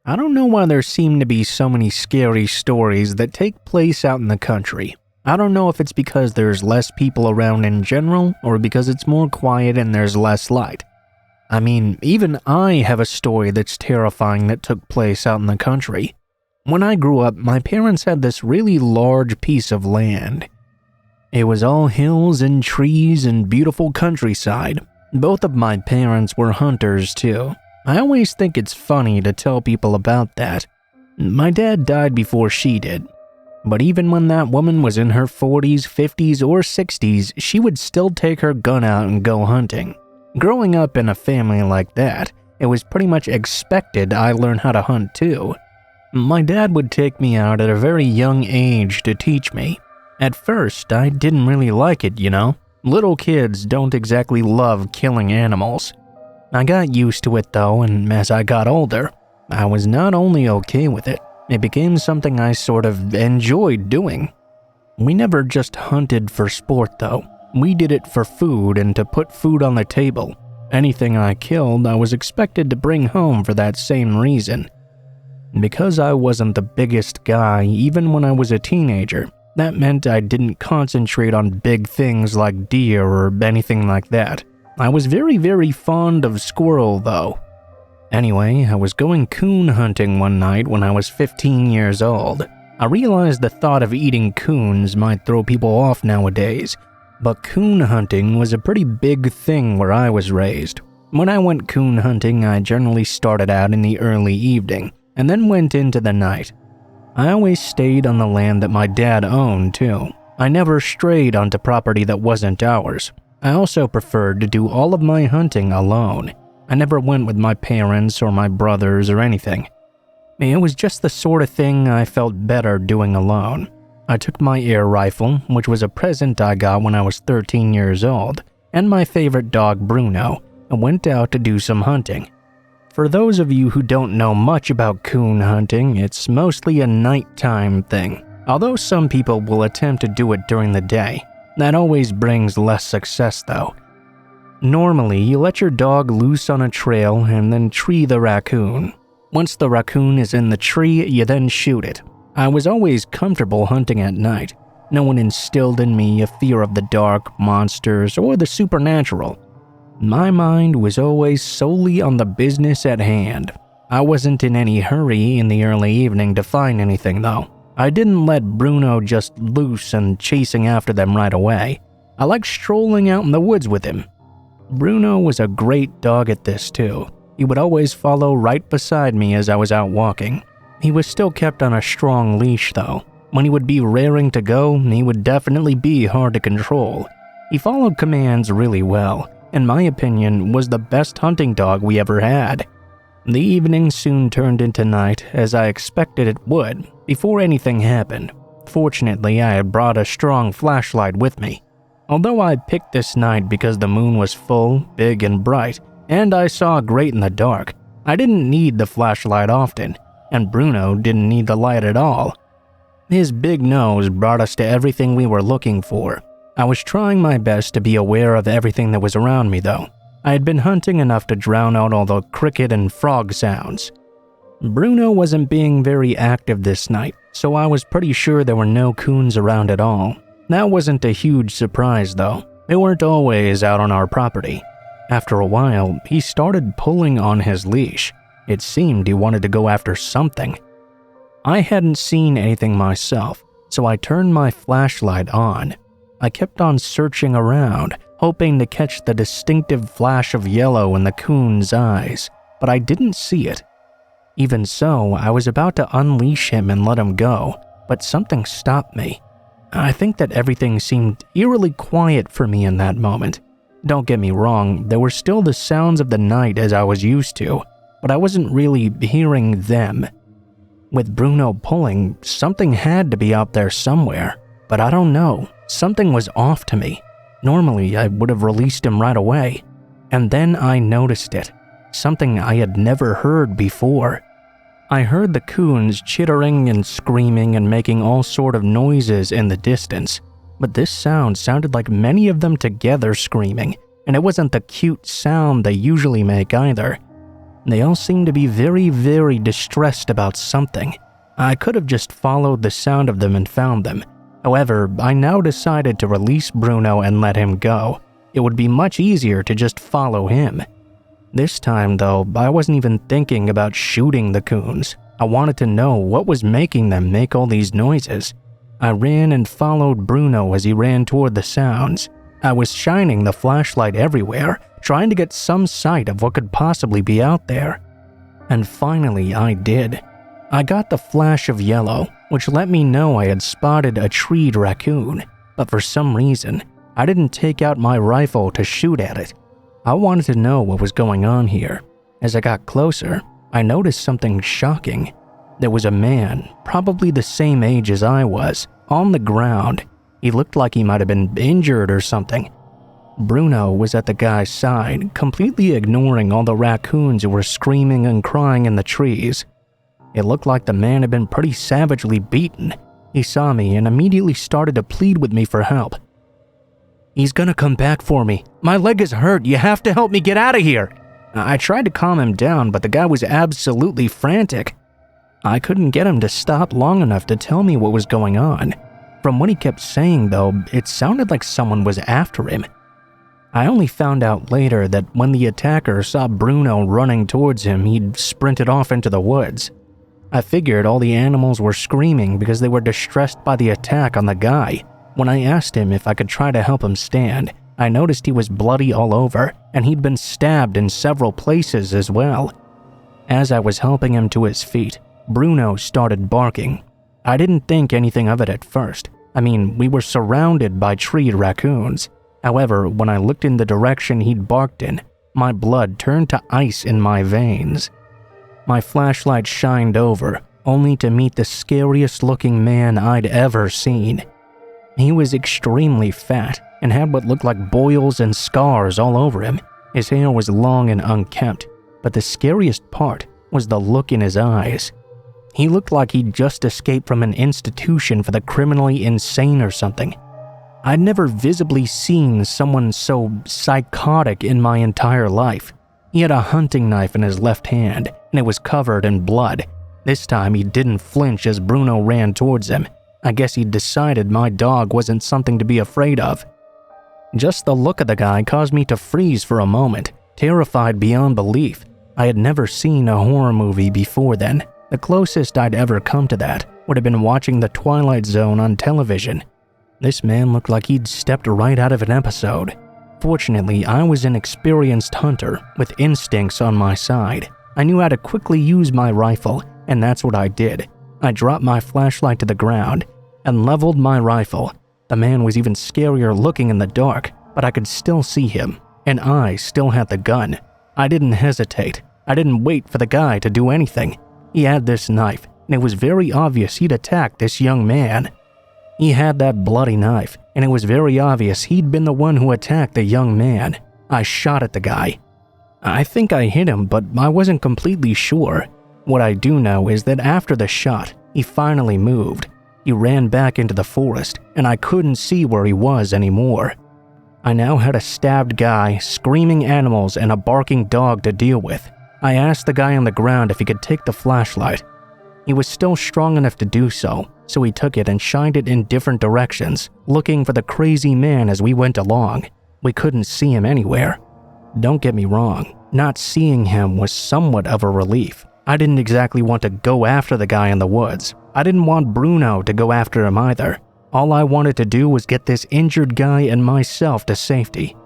I don't know why there seem to be so many scary stories that take place out in the country. I don't know if it's because there's less people around in general or because it's more quiet and there's less light. I mean, even I have a story that's terrifying that took place out in the country. When I grew up, my parents had this really large piece of land. It was all hills and trees and beautiful countryside. Both of my parents were hunters too. I always think it's funny to tell people about that. My dad died before she did. But even when that woman was in her 40s, 50s, or 60s, she would still take her gun out and go hunting. Growing up in a family like that, it was pretty much expected I learn how to hunt too. My dad would take me out at a very young age to teach me. At first, I didn't really like it, you know. Little kids don't exactly love killing animals. I got used to it though, and as I got older, I was not only okay with it, it became something I sort of enjoyed doing. We never just hunted for sport though. We did it for food and to put food on the table. Anything I killed, I was expected to bring home for that same reason. Because I wasn't the biggest guy even when I was a teenager, that meant I didn't concentrate on big things like deer or anything like that. I was very fond of squirrel though. Anyway, I was going coon hunting one night when I was 15 years old. I realized the thought of eating coons might throw people off nowadays, but coon hunting was a pretty big thing where I was raised. When I went coon hunting, I generally started out in the early evening and then went into the night. I always stayed on the land that my dad owned too. I never strayed onto property that wasn't ours. I also preferred to do all of my hunting alone. I never went with my parents or my brothers or anything. It was just the sort of thing I felt better doing alone. I took my air rifle, which was a present I got when I was 13 years old, and my favorite dog Bruno, and went out to do some hunting. For those of you who don't know much about coon hunting, it's mostly a nighttime thing, although some people will attempt to do it during the day. That always brings less success though. Normally, you let your dog loose on a trail and then tree the raccoon. Once the raccoon is in the tree, you then shoot it. I was always comfortable hunting at night. No one instilled in me a fear of the dark, monsters, or the supernatural. My mind was always solely on the business at hand. I wasn't in any hurry in the early evening to find anything though. I didn't let Bruno just loose and chasing after them right away. I liked strolling out in the woods with him. Bruno was a great dog at this too. He would always follow right beside me as I was out walking. He was still kept on a strong leash though. When he would be raring to go, he would definitely be hard to control. He followed commands really well. In my opinion, was the best hunting dog we ever had. The evening soon turned into night, as I expected it would, before anything happened. Fortunately, I had brought a strong flashlight with me. Although I picked this night because the moon was full, big and bright, and I saw great in the dark, I didn't need the flashlight often, and Bruno didn't need the light at all. His big nose brought us to everything we were looking for. I was trying my best to be aware of everything that was around me though. I had been hunting enough to drown out all the cricket and frog sounds. Bruno wasn't being very active this night, so I was pretty sure there were no coons around at all. That wasn't a huge surprise though. They weren't always out on our property. After a while, he started pulling on his leash. It seemed he wanted to go after something. I hadn't seen anything myself, so I turned my flashlight on. I kept on searching around, hoping to catch the distinctive flash of yellow in the coon's eyes, but I didn't see it. Even so, I was about to unleash him and let him go, but something stopped me. I think that everything seemed eerily quiet for me in that moment. Don't get me wrong, there were still the sounds of the night as I was used to, but I wasn't really hearing them. With Bruno pulling, something had to be out there somewhere, but I don't know. Something was off to me. Normally, I would have released him right away. And then I noticed it. Something I had never heard before. I heard the coons chittering and screaming and making all sort of noises in the distance. But this sound sounded like many of them together screaming, and it wasn't the cute sound they usually make either. They all seemed to be very distressed about something. I could have just followed the sound of them and found them. However, I now decided to release Bruno and let him go. It would be much easier to just follow him. This time, though, I wasn't even thinking about shooting the coons. I wanted to know what was making them make all these noises. I ran and followed Bruno as he ran toward the sounds. I was shining the flashlight everywhere, trying to get some sight of what could possibly be out there. And finally, I did. I got the flash of yellow, which let me know I had spotted a treed raccoon, but for some reason, I didn't take out my rifle to shoot at it. I wanted to know what was going on here. As I got closer, I noticed something shocking. There was a man, probably the same age as I was, on the ground. He looked like he might have been injured or something. Bruno was at the guy's side, completely ignoring all the raccoons who were screaming and crying in the trees. It looked like the man had been pretty savagely beaten. He saw me and immediately started to plead with me for help. "He's gonna come back for me. My leg is hurt. You have to help me get out of here." I tried to calm him down, but the guy was absolutely frantic. I couldn't get him to stop long enough to tell me what was going on. From what he kept saying, though, it sounded like someone was after him. I only found out later that when the attacker saw Bruno running towards him, he'd sprinted off into the woods. I figured all the animals were screaming because they were distressed by the attack on the guy. When I asked him if I could try to help him stand, I noticed he was bloody all over, and he'd been stabbed in several places as well. As I was helping him to his feet, Bruno started barking. I didn't think anything of it at first. I mean, we were surrounded by treed raccoons. However, when I looked in the direction he'd barked in, my blood turned to ice in my veins. My flashlight shined over, only to meet the scariest looking man I'd ever seen. He was extremely fat and had what looked like boils and scars all over him. His hair was long and unkempt, but the scariest part was the look in his eyes. He looked like he'd just escaped from an institution for the criminally insane or something. I'd never visibly seen someone so psychotic in my entire life. He had a hunting knife in his left hand, and it was covered in blood. This time he didn't flinch as Bruno ran towards him. I guess he'd decided my dog wasn't something to be afraid of. Just the look of the guy caused me to freeze for a moment, terrified beyond belief. I had never seen a horror movie before then. The closest I'd ever come to that would have been watching The Twilight Zone on television. This man looked like he'd stepped right out of an episode. Fortunately, I was an experienced hunter with instincts on my side. I knew how to quickly use my rifle, and that's what I did. I dropped my flashlight to the ground and leveled my rifle. The man was even scarier looking in the dark, but I could still see him, and I still had the gun. I didn't hesitate. I didn't wait for the guy to do anything. He had this knife, and it was very obvious he'd attacked this young man. He had that bloody knife, and it was very obvious he'd been the one who attacked the young man. I shot at the guy. I think I hit him, but I wasn't completely sure. What I do know is that after the shot, he finally moved. He ran back into the forest, and I couldn't see where he was anymore. I now had a stabbed guy, screaming animals, and a barking dog to deal with. I asked the guy on the ground if he could take the flashlight. He was still strong enough to do so he took it and shined it in different directions, looking for the crazy man as we went along. We couldn't see him anywhere. Don't get me wrong, not seeing him was somewhat of a relief. I didn't exactly want to go after the guy in the woods. I didn't want Bruno to go after him either. All I wanted to do was get this injured guy and myself to safety.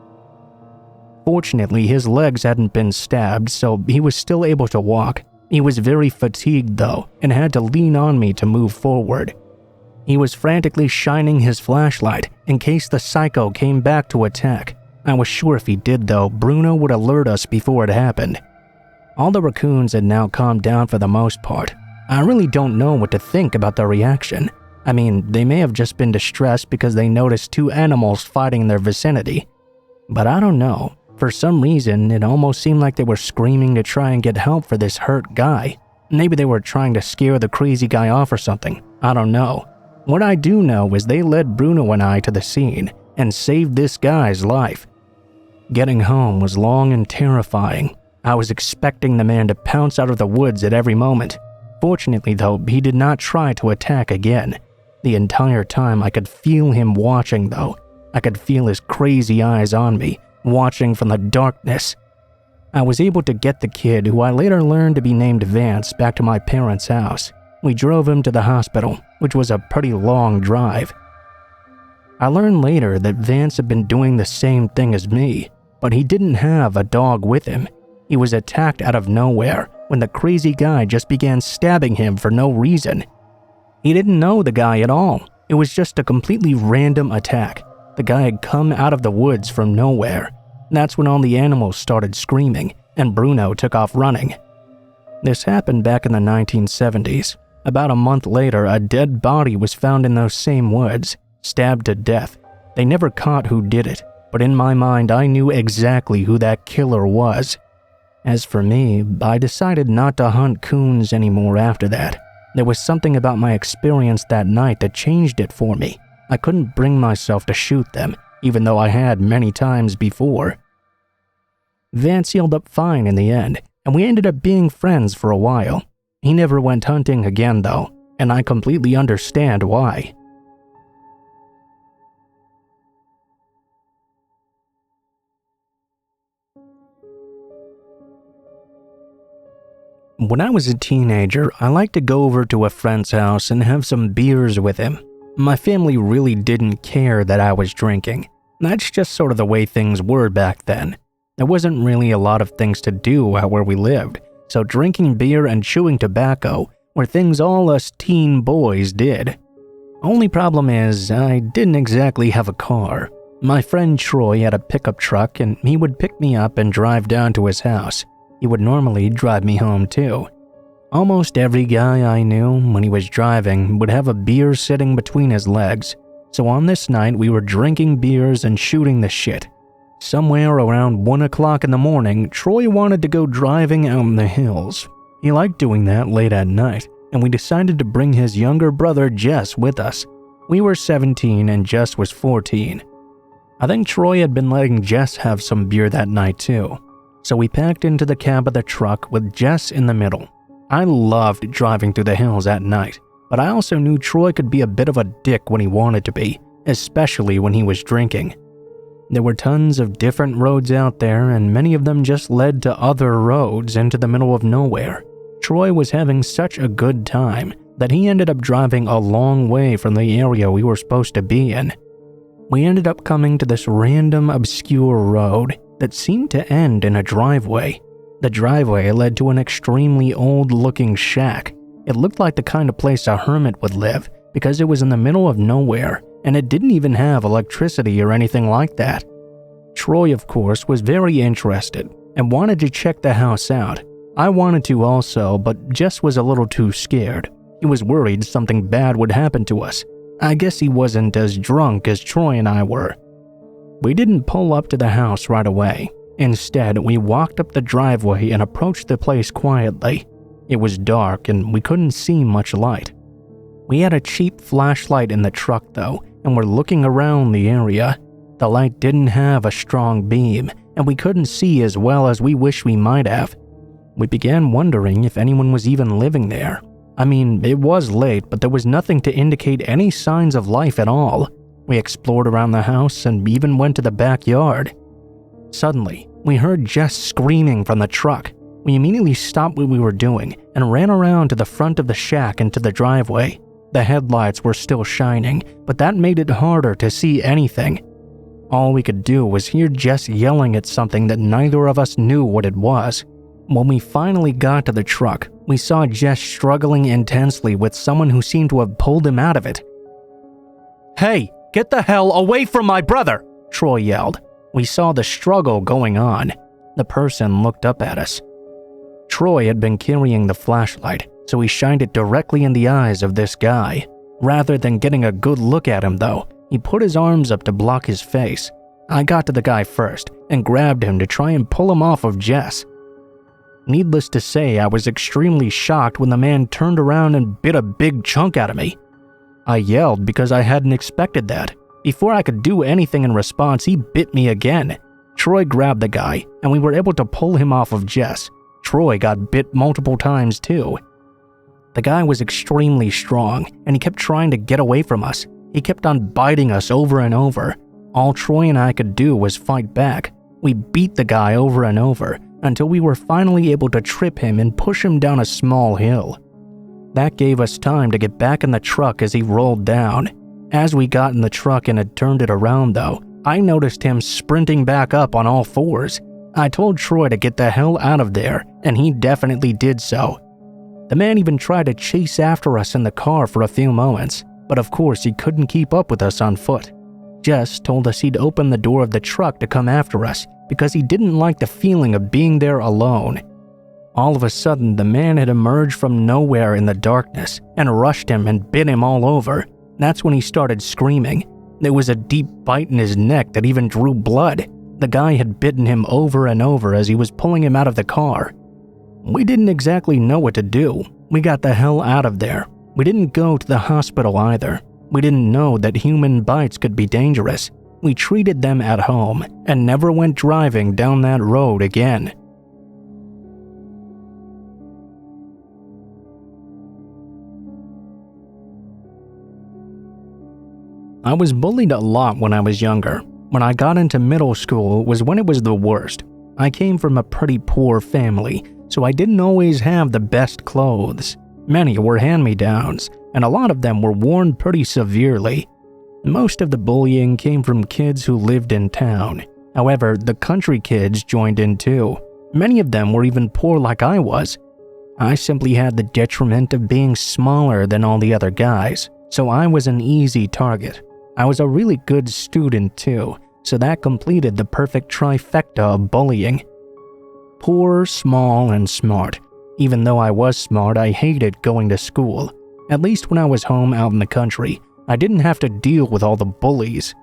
Fortunately, his legs hadn't been stabbed, so he was still able to walk. He was very fatigued though, and had to lean on me to move forward. He was frantically shining his flashlight in case the psycho came back to attack. I was sure if he did though, Bruno would alert us before it happened. All the raccoons had now calmed down for the most part. I really don't know what to think about their reaction. I mean, they may have just been distressed because they noticed two animals fighting in their vicinity. But I don't know. For some reason, it almost seemed like they were screaming to try and get help for this hurt guy. Maybe they were trying to scare the crazy guy off or something. I don't know. What I do know is they led Bruno and I to the scene and saved this guy's life. Getting home was long and terrifying. I was expecting the man to pounce out of the woods at every moment. Fortunately though, he did not try to attack again. The entire time I could feel him watching though. I could feel his crazy eyes on me, watching from the darkness. I was able to get the kid, who I later learned to be named Vance, back to my parents' house. We drove him to the hospital, which was a pretty long drive. I learned later that Vance had been doing the same thing as me, but he didn't have a dog with him. He was attacked out of nowhere when the crazy guy just began stabbing him for no reason. He didn't know the guy at all. It was just a completely random attack. The guy had come out of the woods from nowhere. That's when all the animals started screaming, and Bruno took off running. This happened back in the 1970s. About a month later, a dead body was found in those same woods, stabbed to death. They never caught who did it, but in my mind I knew exactly who that killer was. As for me, I decided not to hunt coons anymore after that. There was something about my experience that night that changed it for me. I couldn't bring myself to shoot them, even though I had many times before. Vance healed up fine in the end, and we ended up being friends for a while. He never went hunting again though, and I completely understand why. When I was a teenager, I liked to go over to a friend's house and have some beers with him. My family really didn't care that I was drinking. That's just sort of the way things were back then. There wasn't really a lot of things to do out where we lived, so drinking beer and chewing tobacco were things all us teen boys did. Only problem is, I didn't exactly have a car. My friend Troy had a pickup truck and he would pick me up and drive down to his house. He would normally drive me home too. Almost every guy I knew, when he was driving, would have a beer sitting between his legs. So on this night, we were drinking beers and shooting the shit. Somewhere around 1 o'clock in the morning, Troy wanted to go driving out in the hills. He liked doing that late at night, and we decided to bring his younger brother Jess with us. We were 17 and Jess was 14. I think Troy had been letting Jess have some beer that night too. So we packed into the cab of the truck with Jess in the middle. I loved driving through the hills at night, but I also knew Troy could be a bit of a dick when he wanted to be, especially when he was drinking. There were tons of different roads out there, and many of them just led to other roads into the middle of nowhere. Troy was having such a good time that he ended up driving a long way from the area we were supposed to be in. We ended up coming to this random obscure road that seemed to end in a driveway. The driveway led to an extremely old-looking shack. It looked like the kind of place a hermit would live because it was in the middle of nowhere and it didn't even have electricity or anything like that. Troy, of course, was very interested and wanted to check the house out. I wanted to also, but Jess was a little too scared. He was worried something bad would happen to us. I guess he wasn't as drunk as Troy and I were. We didn't pull up to the house right away. Instead, we walked up the driveway and approached the place quietly. It was dark and we couldn't see much light. We had a cheap flashlight in the truck though, and were looking around the area. The light didn't have a strong beam, and we couldn't see as well as we wish we might have. We began wondering if anyone was even living there. I mean, it was late, but there was nothing to indicate any signs of life at all. We explored around the house and even went to the backyard. Suddenly, we heard Jess screaming from the truck. We immediately stopped what we were doing and ran around to the front of the shack and to the driveway. The headlights were still shining, but that made it harder to see anything. All we could do was hear Jess yelling at something that neither of us knew what it was. When we finally got to the truck, we saw Jess struggling intensely with someone who seemed to have pulled him out of it. "Hey, get the hell away from my brother!" Troy yelled. We saw the struggle going on. The person looked up at us. Troy had been carrying the flashlight, so he shined it directly in the eyes of this guy. Rather than getting a good look at him though, he put his arms up to block his face. I got to the guy first and grabbed him to try and pull him off of Jess. Needless to say, I was extremely shocked when the man turned around and bit a big chunk out of me. I yelled because I hadn't expected that. Before I could do anything in response, he bit me again. Troy grabbed the guy, and we were able to pull him off of Jess. Troy got bit multiple times too. The guy was extremely strong, and he kept trying to get away from us. He kept on biting us over and over. All Troy and I could do was fight back. We beat the guy over and over, until we were finally able to trip him and push him down a small hill. That gave us time to get back in the truck as he rolled down. As we got in the truck and had turned it around though, I noticed him sprinting back up on all fours. I told Troy to get the hell out of there, and he definitely did so. The man even tried to chase after us in the car for a few moments, but of course he couldn't keep up with us on foot. Jess told us he'd open the door of the truck to come after us because he didn't like the feeling of being there alone. All of a sudden, the man had emerged from nowhere in the darkness and rushed him and bit him all over. That's when he started screaming. There was a deep bite in his neck that even drew blood. The guy had bitten him over and over as he was pulling him out of the car. We didn't exactly know what to do. We got the hell out of there. We didn't go to the hospital either. We didn't know that human bites could be dangerous. We treated them at home and never went driving down that road again. I was bullied a lot when I was younger. When I got into middle school was when it was the worst. I came from a pretty poor family, so I didn't always have the best clothes. Many were hand-me-downs, and a lot of them were worn pretty severely. Most of the bullying came from kids who lived in town. However, the country kids joined in too. Many of them were even poor like I was. I simply had the detriment of being smaller than all the other guys, so I was an easy target. I was a really good student too, so that completed the perfect trifecta of bullying. Poor, small, and smart. Even though I was smart, I hated going to school. At least when I was home out in the country, I didn't have to deal with all the bullies.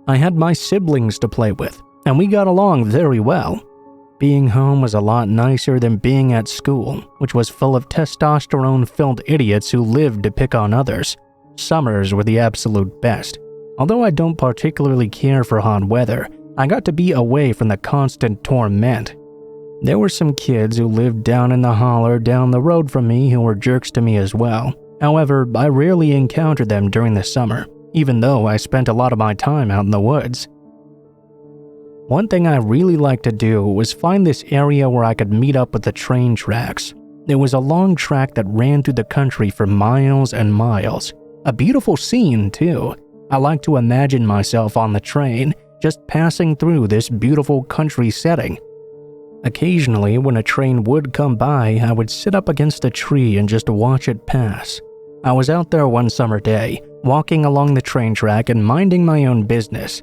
I had my siblings to play with, and we got along very well. Being home was a lot nicer than being at school, which was full of testosterone-filled idiots who lived to pick on others. Summers were the absolute best. Although I don't particularly care for hot weather, I got to be away from the constant torment. There were some kids who lived down in the holler down the road from me who were jerks to me as well. However, I rarely encountered them during the summer, even though I spent a lot of my time out in the woods. One thing I really liked to do was find this area where I could meet up with the train tracks. There was a long track that ran through the country for miles and miles. A beautiful scene, too. I like to imagine myself on the train, just passing through this beautiful country setting. Occasionally, when a train would come by, I would sit up against a tree and just watch it pass. I was out there one summer day, walking along the train track and minding my own business.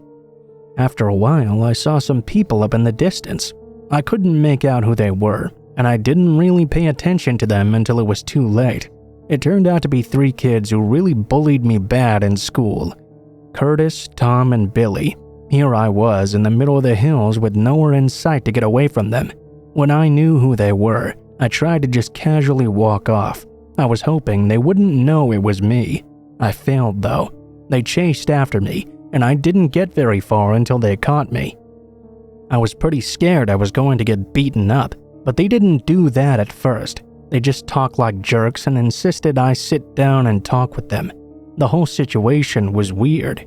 After a while, I saw some people up in the distance. I couldn't make out who they were, and I didn't really pay attention to them until it was too late. It turned out to be 3 kids who really bullied me bad in school. Curtis, Tom, and Billy. Here I was in the middle of the hills with nowhere in sight to get away from them. When I knew who they were, I tried to just casually walk off. I was hoping they wouldn't know it was me. I failed though. They chased after me, and I didn't get very far until they caught me. I was pretty scared I was going to get beaten up, but they didn't do that at first. They just talked like jerks and insisted I sit down and talk with them. The whole situation was weird.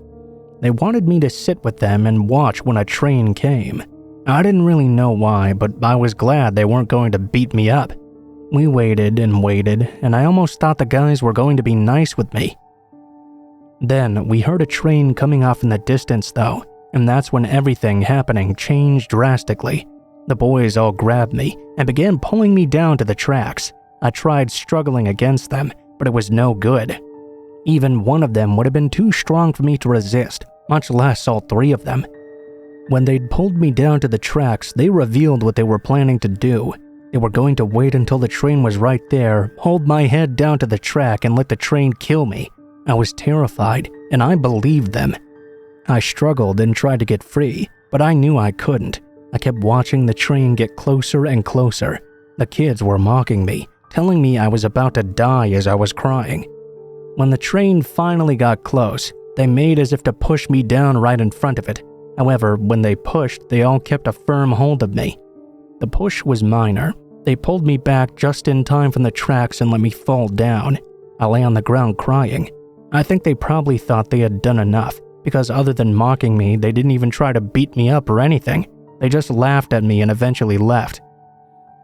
They wanted me to sit with them and watch when a train came. I didn't really know why, but I was glad they weren't going to beat me up. We waited, and I almost thought the guys were going to be nice with me. Then we heard a train coming off in the distance though, and that's when everything happening changed drastically. The boys all grabbed me and began pulling me down to the tracks. I tried struggling against them, but it was no good. Even one of them would have been too strong for me to resist, much less all 3 of them. When they'd pulled me down to the tracks, they revealed what they were planning to do. They were going to wait until the train was right there, hold my head down to the track, and let the train kill me. I was terrified, and I believed them. I struggled and tried to get free, but I knew I couldn't. I kept watching the train get closer and closer. The kids were mocking me, telling me I was about to die as I was crying. When the train finally got close, they made as if to push me down right in front of it. However, when they pushed, they all kept a firm hold of me. The push was minor. They pulled me back just in time from the tracks and let me fall down. I lay on the ground crying. I think they probably thought they had done enough, because other than mocking me, they didn't even try to beat me up or anything. They just laughed at me and eventually left.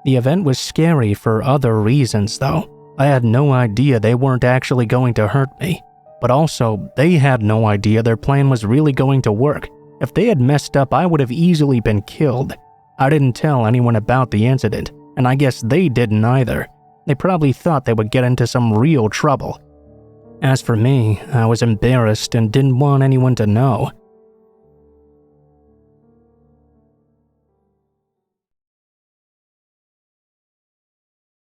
The event was scary for other reasons, though. I had no idea they weren't actually going to hurt me. But also, they had no idea their plan was really going to work. If they had messed up, I would have easily been killed. I didn't tell anyone about the incident, and I guess they didn't either. They probably thought they would get into some real trouble. As for me, I was embarrassed and didn't want anyone to know.